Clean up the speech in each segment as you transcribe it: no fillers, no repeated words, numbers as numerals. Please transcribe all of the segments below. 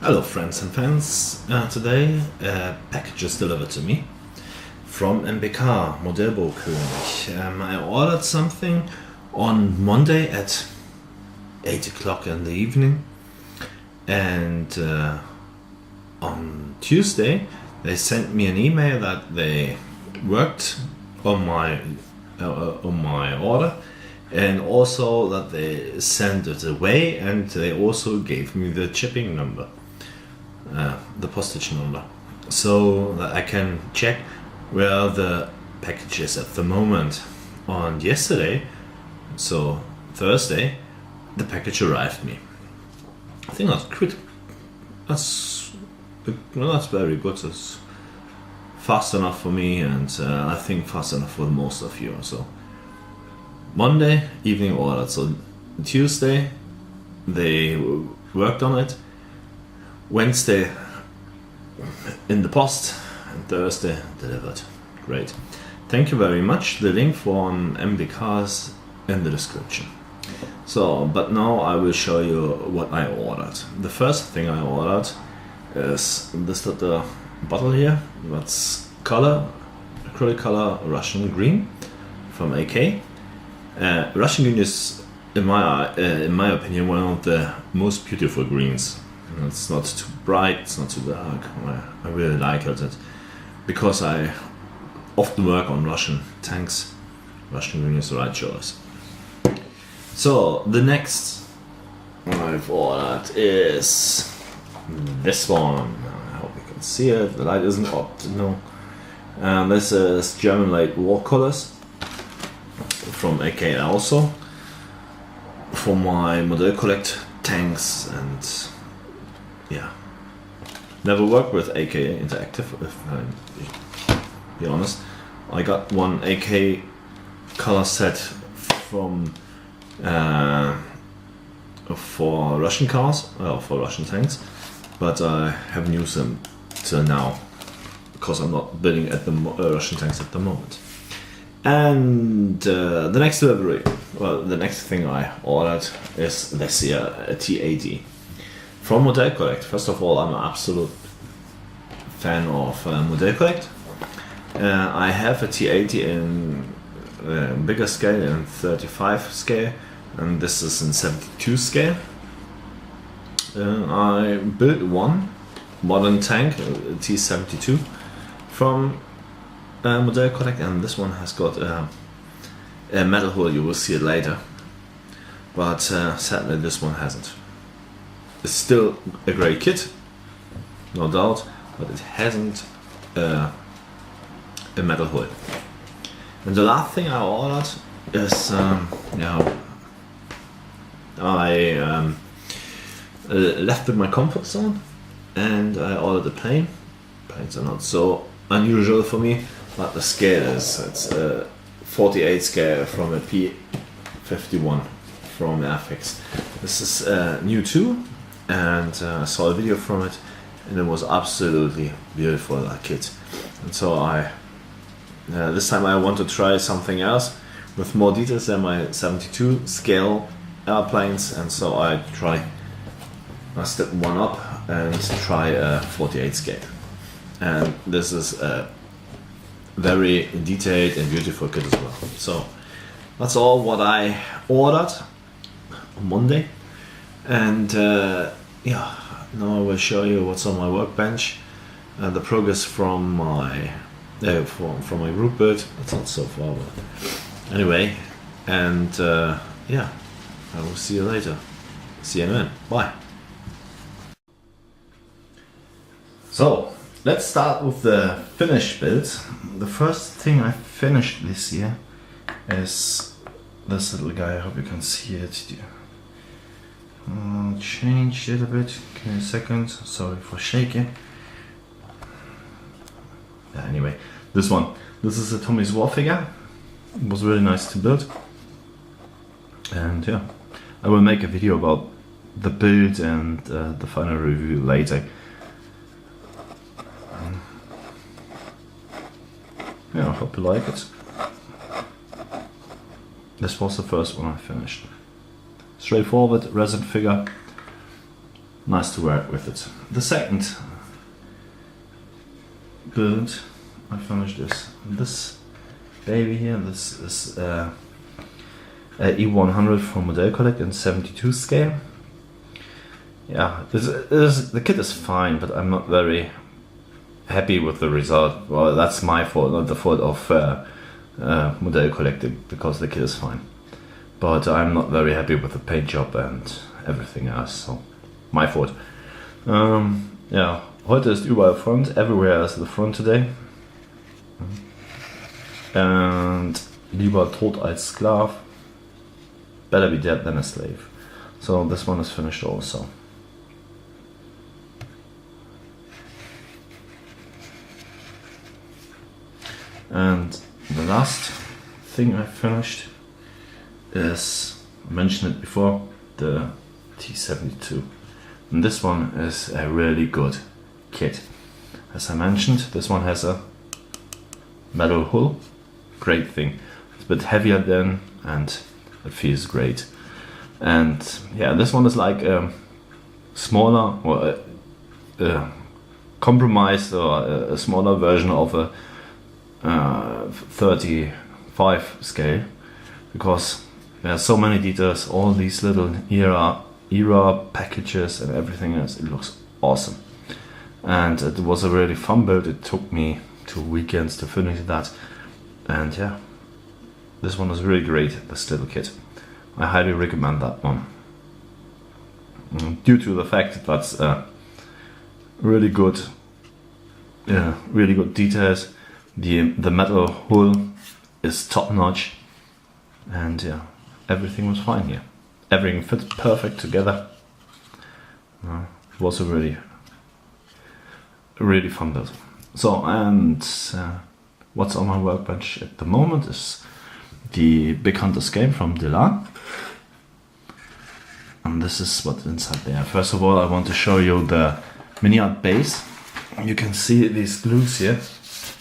Hello friends and fans, today a package is delivered to me from MBK, Modellbau-König. I ordered something on Monday at 8 o'clock in the evening, and on Tuesday they sent me an email that they worked on my order, and also that they sent it away, and they also gave me the shipping number. The postage number, so that I can check where the package is at the moment. On yesterday, so Thursday, the package arrived me. I think that's good. That's very good. It's fast enough for me, and I think fast enough for most of you. So Monday evening ordered. So Tuesday they worked on it. Wednesday in the post, and Thursday delivered. Great. Thank you very much. The link from MBK is in the description. So, but now I will show you what I ordered. The first thing I ordered is this little bottle here. That's acrylic color Russian green from AK. Russian green is, in my opinion, one of the most beautiful greens. It's not too bright, it's not too dark. I really like it because I often work on Russian tanks. Russian green is the right choice. So the next I've ordered is this one. I hope you can see it. The light isn't optimal. This is German light watercolors from AK also for my model collect tanks. And yeah, never worked with AK Interactive, if I be honest. I got one AK color set from for Russian cars, for Russian tanks, but I haven't used them till now because I'm not building at the Russian tanks at the moment. And the next delivery, the next thing I ordered is this here, a T80. From Modellbau-König. First of all, I'm an absolute fan of Modellbau-König. I have a T80 in bigger scale, in 35 scale, and this is in 72 scale. I built one modern tank, T72, from Modellbau-König, and this one has got a metal hull. You will see it later, but sadly this one hasn't. It's still a great kit, no doubt, but it hasn't a metal hull. And the last thing I ordered is, I left with my comfort zone, and I ordered a plane. Planes are not so unusual for me, but the scale is, it's a 48 scale from a P51 from Airfix. This is new too. And I saw a video from it, and it was absolutely beautiful, that kit. And so this time I want to try something else with more details than my 72 scale airplanes, and so I step one up and try a 48 scale. And this is a very detailed and beautiful kit as well. So that's all what I ordered on Monday. And yeah, now I will show you what's on my workbench, the progress from my group build. It's not so far, but anyway. And yeah, I will see you later. See you then. Bye. So let's start with the finished build. The first thing I finished this year is this little guy. I hope you can see it. Change it a bit. Give me a second. Sorry for shaking. Yeah, anyway, this one. This is a Tommy's War figure. It was really nice to build. And yeah, I will make a video about the build and the final review later. Yeah, I hope you like it. This was the first one I finished. Straightforward resin figure. nice to work with it. The second build I finished is this baby here. This is a E100 from Modellbau-König in 72 scale. Yeah, the kit is fine, but I'm not very happy with the result. Well, that's my fault, not the fault of Modellbau-König, because the kit is fine. But I'm not very happy with the paint job and everything else, so my fault. Ja, heute ist überall Front, everywhere is the front today. And lieber tot als Sklav, better be dead than a slave. So this one is finished also. And the last thing I finished is, I mentioned it before, the T72. And this one is a really good kit. As I mentioned, this one has a metal hull, great thing. It's a bit heavier than, and it feels great. And yeah, this one is like a smaller, or a compromised, or a smaller version of a 35 scale, because there are so many details, all these little era packages and everything else. It looks awesome, and it was a really fun build. It took me 2 weekends to finish that, and yeah, this one was really great, this little kit. I highly recommend that one, due to the fact that really good details. The metal hull is top notch, and yeah, everything was fine here. Everything fits perfect together. It was a really fun build. So, and what's on my workbench at the moment is the Big Hunter's game from Dunhill. And this is what's inside there. First of all, I want to show you the mini art base. You can see these glues here,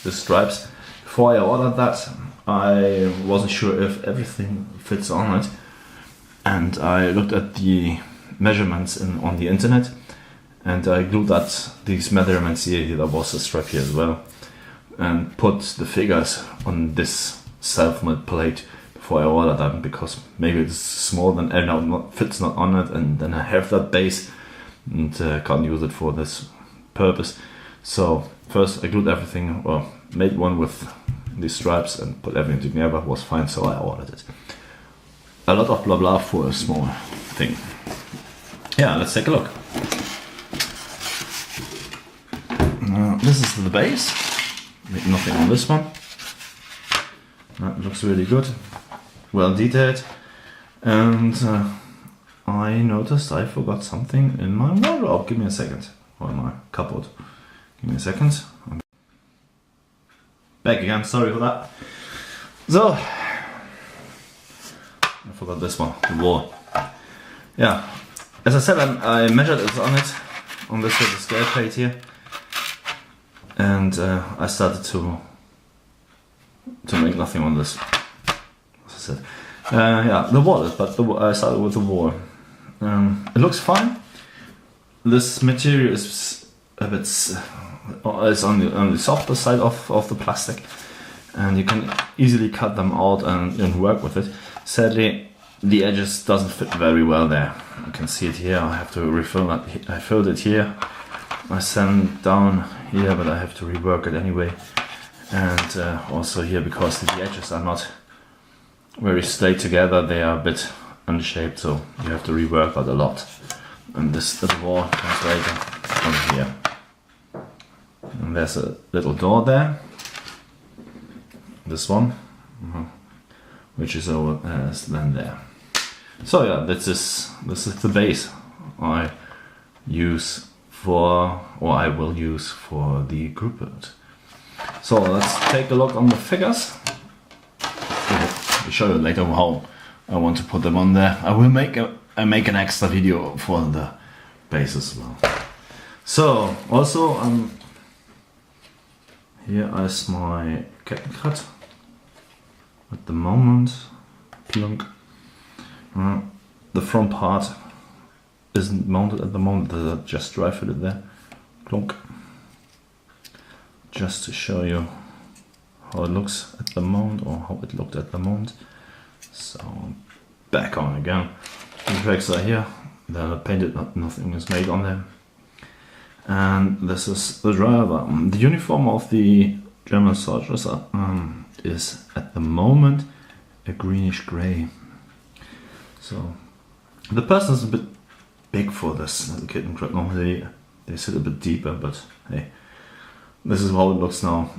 the stripes. Before I ordered that, I wasn't sure if everything fits on it, and I looked at the measurements on the internet, and I glued these measurements here. There was a strap here as well, and put the figures on this self-milled plate before I ordered them, because maybe it's small and fits not on it, and then I have that base and can't use it for this purpose. So first I glued everything, or made one with these stripes and put everything together. Was fine, so I ordered it. A lot of blah blah for a small thing. Yeah, let's take a look. This is the base. Nothing on this one. That looks really good, well detailed. And I noticed I forgot something in my wardrobe. Give me a second. Or my cupboard. Give me a second. I'm back again, sorry for that. So, I forgot this one, the wall. Yeah, as I said, I measured it on this little scale plate here. And I started to make nothing on this, as I said. Yeah, the wall, but I started with the wall. It looks fine. This material is a bit, it's on the softer side of the plastic, and you can easily cut them out and work with it. Sadly, the edges doesn't fit very well there. You can see it here. I have to refill that. I filled it here. I sand down here, but I have to rework it anyway. And also here, because the edges are not very straight together, they are a bit unshaped, so you have to rework that a lot. And this little wall comes right from here. And there's a little door there. This one, which is over then there. So yeah, this is the base I use for, or I will use for the group build. So let's take a look on the figures. I'll show you later how I want to put them on there. I will make an extra video for the base as well. So also here is my Captain cut at the moment. Plunk. The front part isn't mounted at the moment. I just dry fit it there. Clunk. Just to show you how it looks at the moment, or how it looked at the moment. So back on again. The brakes are here. They're not painted, nothing is made on them. And this is the driver. The uniform of the German soldiers is at the moment a greenish grey. So the person is a bit big for this little kit and crap. Normally they sit a bit deeper, but hey, this is how it looks now.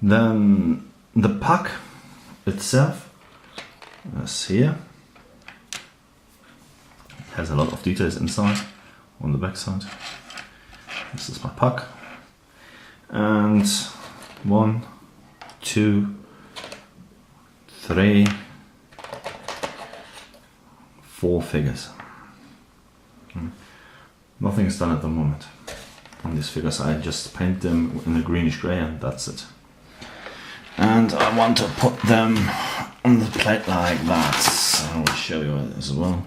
Then the pack itself is here. It has a lot of details inside on the back side. This is my pack. And 1, 2, 3, 4 figures. Nothing is done at the moment on these figures. I just paint them in a greenish grey and that's it. And I want to put them on the plate like that. So I will show you it as well.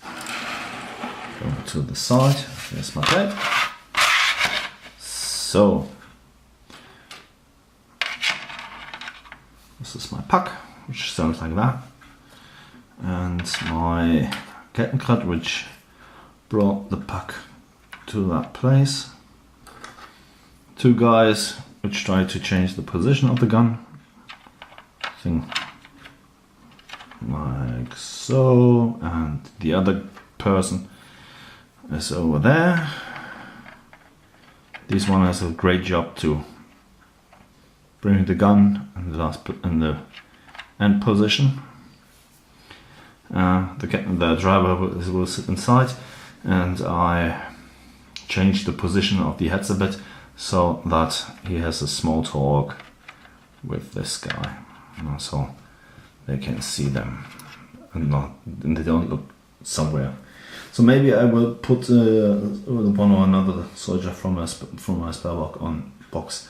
Go to the side. Here's my plate. So this is my pack, which sounds like that, and my Kettenkrad, which brought the pack to that place. 2 guys which try to change the position of the gun. Thing like so, and the other person is over there. This one has a great job to bring the gun in the end position. The driver will sit inside, and I changed the position of the heads a bit so that he has a small talk with this guy, so they can see them and they don't look somewhere. So maybe I will put one or another soldier from my spare box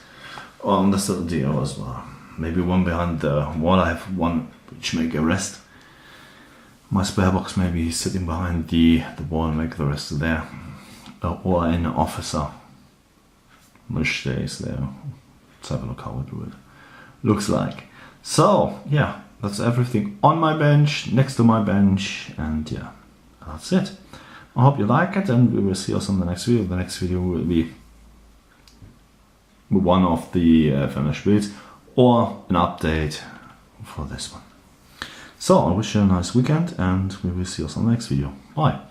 on this little deal as well. Maybe one behind the wall. I have one which make a rest. My spare box, maybe he's sitting behind the wall and make the rest there. Or an officer which stays there. Let's have a look how it looks like. So yeah, that's everything on my bench, next to my bench, and yeah, that's it. I hope you like it, and we will see us on the next video. The next video will be one of the finished builds or an update for this one. So I wish you a nice weekend, and we will see us on the next video. Bye.